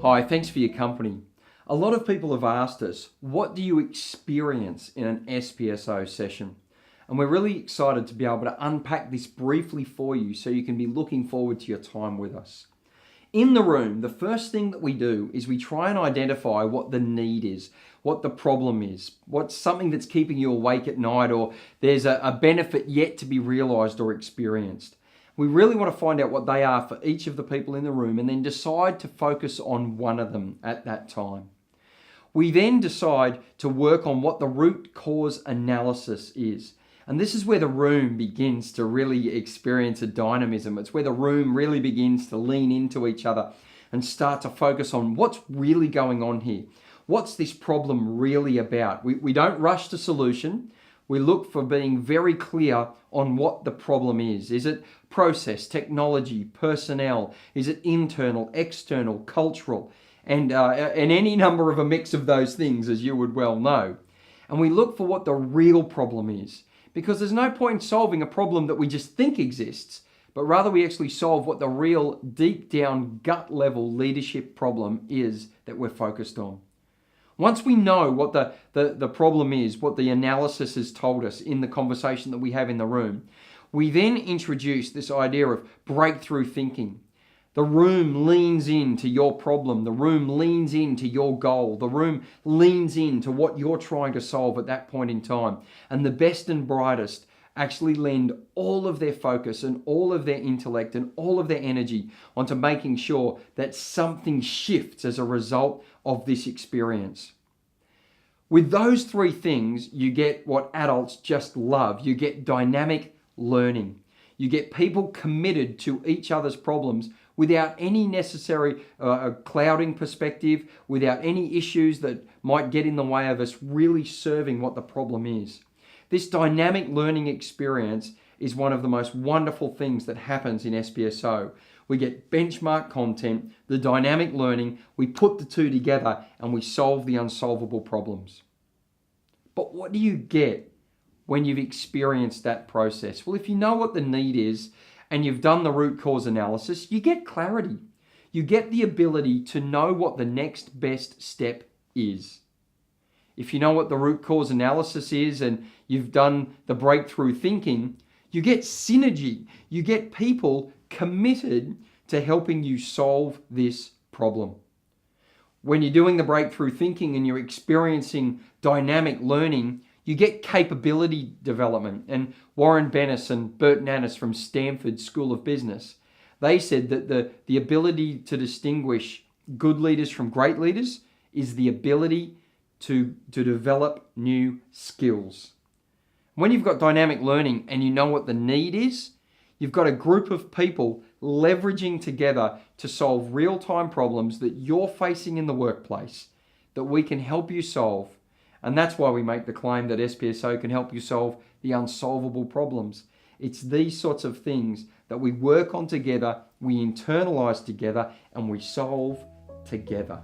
Hi, thanks for your company. A lot of people have asked us, what do you experience in an SPSO session? And we're really excited to be able to unpack this briefly for you so you can be looking forward to your time with us. In the room, the first thing that we do is we try and identify what the need is, what the problem is, what's something that's keeping you awake at night, or there's a benefit yet to be realized or experienced. We really want to find out what they are for each of the people in the room and then decide to focus on one of them at that time. We then decide to work on what the root cause analysis is. And this is where the room begins to really experience a dynamism. It's where the room really begins to lean into each other and start to focus on what's really going on here. What's this problem really about? We don't rush to solution. We look for being very clear on what the problem is. Is it process, technology, personnel? Is it internal, external, cultural? And any number of a mix of those things, as you would well know. And we look for what the real problem is. Because there's no point in solving a problem that we just think exists, but rather we actually solve what the real deep down gut level leadership problem is that we're focused on. Once we know what the problem is, what the analysis has told us in the conversation that we have in the room, we then introduce this idea of breakthrough thinking. The room leans into your problem. The room leans into your goal. The room leans into what you're trying to solve at that point in time. And the best and brightest actually lend all of their focus and all of their intellect and all of their energy onto making sure that something shifts as a result of this experience. With those three things, you get what adults just love. You get dynamic learning. You get people committed to each other's problems without any necessary clouding perspective, without any issues that might get in the way of us really serving what the problem is. This dynamic learning experience is one of the most wonderful things that happens in SPSO. We get benchmark content, the dynamic learning, we put the two together and we solve the unsolvable problems. But what do you get when you've experienced that process? Well, if you know what the need is, and you've done the root cause analysis, you get clarity. You get the ability to know what the next best step is. If you know what the root cause analysis is and you've done the breakthrough thinking, you get synergy. You get people committed to helping you solve this problem. When you're doing the breakthrough thinking and you're experiencing dynamic learning, you get capability development. And Warren Bennis and Bert Nannis from Stanford School of Business, they said that the ability to distinguish good leaders from great leaders is the ability to develop new skills. When you've got dynamic learning and you know what the need is, you've got a group of people leveraging together to solve real-time problems that you're facing in the workplace that we can help you solve. And that's why we make the claim that SPSO can help you solve the unsolvable problems. It's these sorts of things that we work on together, we internalize together, and we solve together.